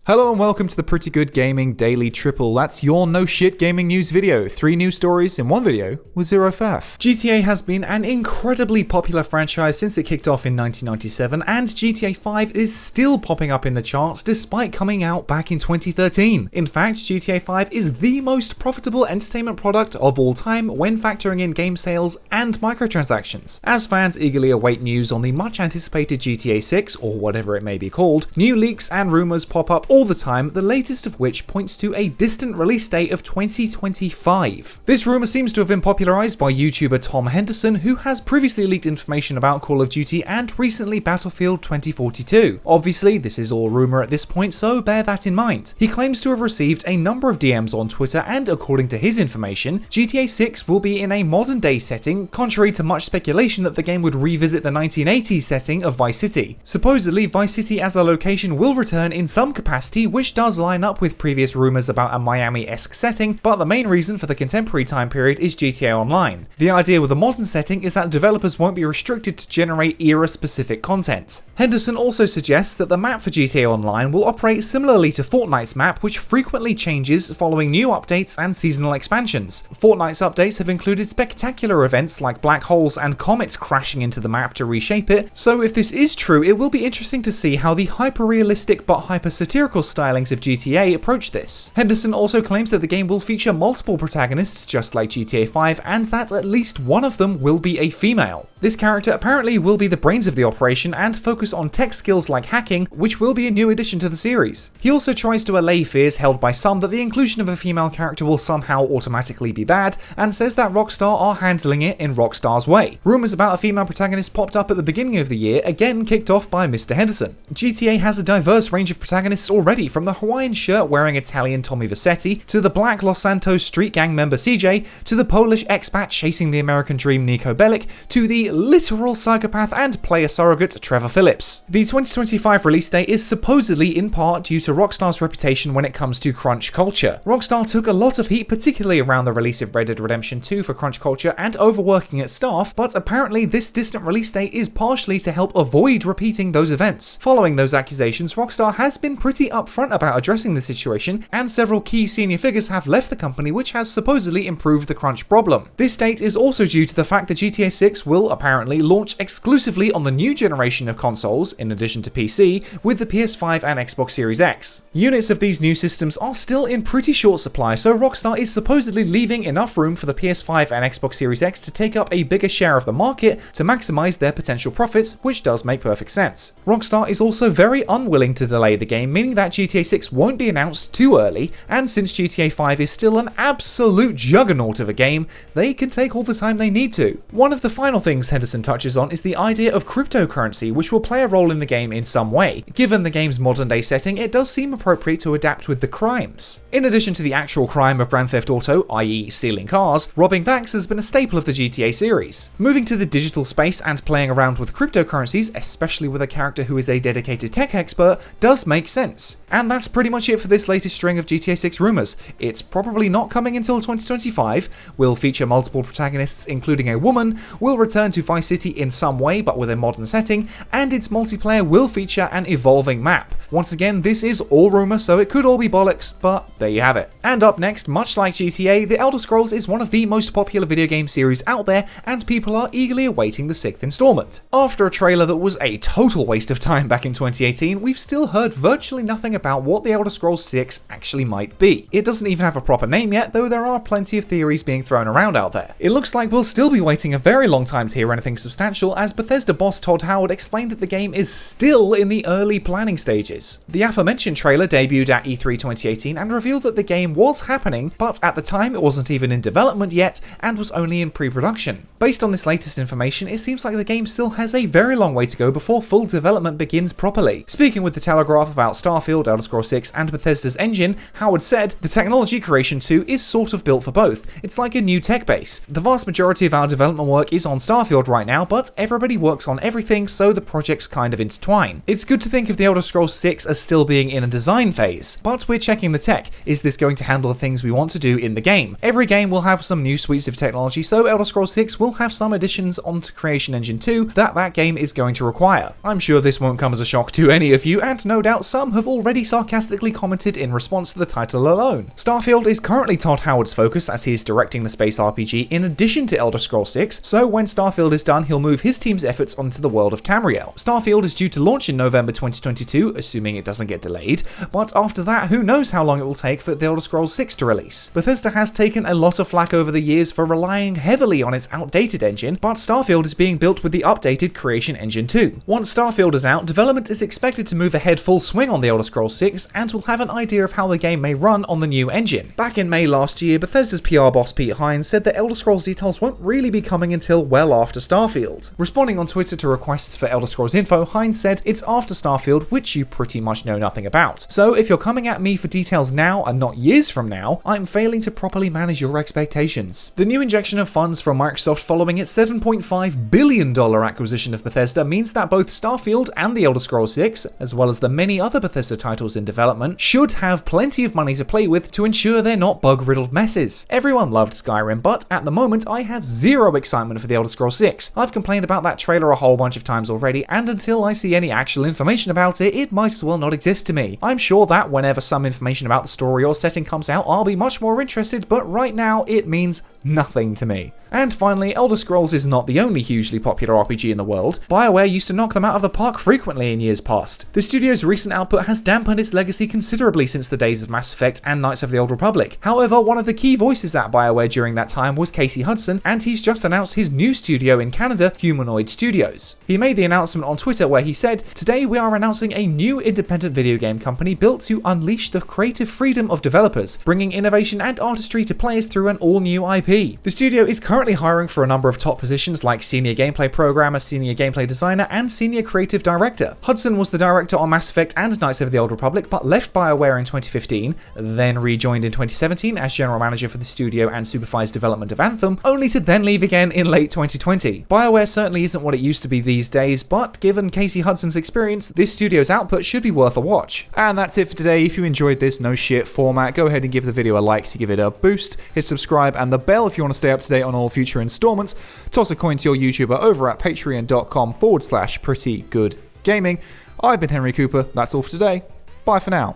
Hello and welcome to the Pretty Good Gaming Daily Triple. That's your no shit gaming news video. 3 news stories in one video with zero faff. GTA has been an incredibly popular franchise since it kicked off in 1997, and GTA 5 is still popping up in the charts despite coming out back in 2013. In fact, GTA 5 is the most profitable entertainment product of all time when factoring in game sales and microtransactions. As fans eagerly await news on the much anticipated GTA 6, or whatever it may be called, new leaks and rumours pop up all the time, the latest of which points to a distant release date of 2025. This rumour seems to have been popularised by YouTuber Tom Henderson, who has previously leaked information about Call of Duty and recently Battlefield 2042. Obviously, this is all rumour at this point, so bear that in mind. He claims to have received a number of DMs on Twitter, and according to his information, GTA 6 will be in a modern day setting, contrary to much speculation that the game would revisit the 1980s setting of Vice City. Supposedly, Vice City as a location will return in some capacity, which does line up with previous rumours about a Miami-esque setting, but the main reason for the contemporary time period is GTA Online. The idea with a modern setting is that developers won't be restricted to generate era-specific content. Henderson also suggests that the map for GTA Online will operate similarly to Fortnite's map, which frequently changes following new updates and seasonal expansions. Fortnite's updates have included spectacular events like black holes and comets crashing into the map to reshape it, so if this is true, it will be interesting to see how the hyper-realistic but hyper-satirical stylings of GTA approach this. Henderson also claims that the game will feature multiple protagonists just like GTA 5, and that at least one of them will be a female. This character apparently will be the brains of the operation and focus on tech skills like hacking, which will be a new addition to the series. He also tries to allay fears held by some that the inclusion of a female character will somehow automatically be bad, and says that Rockstar are handling it in Rockstar's way. Rumours about a female protagonist popped up at the beginning of the year, again kicked off by Mr. Henderson. GTA has a diverse range of protagonists already, from the Hawaiian shirt-wearing Italian Tommy Vercetti, to the black Los Santos street gang member CJ, to the Polish expat chasing the American dream Nico Bellic, to the literal psychopath and player surrogate Trevor Phillips. The 2025 release date is supposedly in part due to Rockstar's reputation when it comes to crunch culture. Rockstar took a lot of heat, particularly around the release of Red Dead Redemption 2 for crunch culture and overworking its staff, but apparently this distant release date is partially to help avoid repeating those events. Following those accusations, Rockstar has been pretty upfront about addressing the situation, and several key senior figures have left the company, which has supposedly improved the crunch problem. This date is also due to the fact that GTA 6 will apparently launch exclusively on the new generation of consoles, in addition to PC, with the PS5 and Xbox Series X. Units of these new systems are still in pretty short supply, so Rockstar is supposedly leaving enough room for the PS5 and Xbox Series X to take up a bigger share of the market to maximize their potential profits, which does make perfect sense. Rockstar is also very unwilling to delay the game, meaning that GTA 6 won't be announced too early, and since GTA 5 is still an absolute juggernaut of a game, they can take all the time they need to. One of the final things Henderson touches on is the idea of cryptocurrency, which will play a role in the game in some way. Given the game's modern day setting, it does seem appropriate to adapt with the crimes. In addition to the actual crime of Grand Theft Auto, i.e. stealing cars, robbing banks has been a staple of the GTA series. Moving to the digital space and playing around with cryptocurrencies, especially with a character who is a dedicated tech expert, does make sense. And that's pretty much it for this latest string of GTA 6 rumours. It's probably not coming until 2025, will feature multiple protagonists including a woman, will return to Vice City in some way but with a modern setting, and its multiplayer will feature an evolving map. Once again, this is all rumour, so it could all be bollocks, but there you have it. And up next, much like GTA, The Elder Scrolls is one of the most popular video game series out there, and people are eagerly awaiting the 6th installment. After a trailer that was a total waste of time back in 2018, we've still heard virtually nothing about what The Elder Scrolls 6 actually might be. It doesn't even have a proper name yet, though there are plenty of theories being thrown around out there. It looks like we'll still be waiting a very long time to hear anything substantial, as Bethesda boss Todd Howard explained that the game is still in the early planning stages. The aforementioned trailer debuted at E3 2018 and revealed that the game was happening, but at the time it wasn't even in development yet and was only in pre-production. Based on this latest information, it seems like the game still has a very long way to go before full development begins properly. Speaking with The Telegraph about Starfield, Elder Scrolls 6 and Bethesda's engine, Howard said, "The technology creation 2 is sort of built for both. It's like a new tech base. The vast majority of our development work is on Starfield right now, but everybody works on everything, so the projects kind of intertwine. It's good to think of The Elder Scrolls 6 as still being in a design phase, but we're checking the tech. Is this going to handle the things we want to do in the game? Every game will have some new suites of technology, so Elder Scrolls 6 will have some additions onto Creation Engine 2 that game is going to require. I'm sure this won't come as a shock to any of you, and no doubt some have already already sarcastically commented in response to the title alone. Starfield is currently Todd Howard's focus as he is directing the space RPG in addition to Elder Scrolls 6, so when Starfield is done, he'll move his team's efforts onto the world of Tamriel. Starfield is due to launch in November 2022, assuming it doesn't get delayed, but after that, who knows how long it will take for the Elder Scrolls 6 to release. Bethesda has taken a lot of flack over the years for relying heavily on its outdated engine, but Starfield is being built with the updated Creation Engine 2. Once Starfield is out, development is expected to move ahead full swing on the Elder Scrolls 6, and we'll have an idea of how the game may run on the new engine. Back in May last year, Bethesda's PR boss Pete Hines said that Elder Scrolls details won't really be coming until well after Starfield. Responding on Twitter to requests for Elder Scrolls info, Hines said, "It's after Starfield, which you pretty much know nothing about. So if you're coming at me for details now and not years from now, I'm failing to properly manage your expectations." The new injection of funds from Microsoft following its $7.5 billion acquisition of Bethesda means that both Starfield and the Elder Scrolls 6, as well as the many other Bethesda titles in development, should have plenty of money to play with to ensure they're not bug-riddled messes. Everyone loved Skyrim, but at the moment I have zero excitement for the Elder Scrolls 6. I've complained about that trailer a whole bunch of times already, and until I see any actual information about it, it might as well not exist to me. I'm sure that whenever some information about the story or setting comes out, I'll be much more interested, but right now it means nothing to me. And finally, Elder Scrolls is not the only hugely popular RPG in the world. BioWare used to knock them out of the park frequently in years past. The studio's recent output has dampened its legacy considerably since the days of Mass Effect and Knights of the Old Republic. However, one of the key voices at BioWare during that time was Casey Hudson, and he's just announced his new studio in Canada, Humanoid Studios. He made the announcement on Twitter where he said, "Today we are announcing a new independent video game company built to unleash the creative freedom of developers, bringing innovation and artistry to players through an all-new IP." The studio is currently hiring for a number of top positions like Senior Gameplay Programmer, Senior Gameplay Designer, and Senior Creative Director. Hudson was the director on Mass Effect and Knights of the Old Republic, but left BioWare in 2015, then rejoined in 2017 as General Manager for the studio and supervised development of Anthem, only to then leave again in late 2020. BioWare certainly isn't what it used to be these days, but given Casey Hudson's experience, this studio's output should be worth a watch. And that's it for today. If you enjoyed this no shit format, go ahead and give the video a like to give it a boost, hit subscribe and the bell if you want to stay up to date on all future installments. Toss a coin to your YouTuber over at patreon.com/prettygoodgaming. I've been Henry Cooper. That's all for today. Bye for now.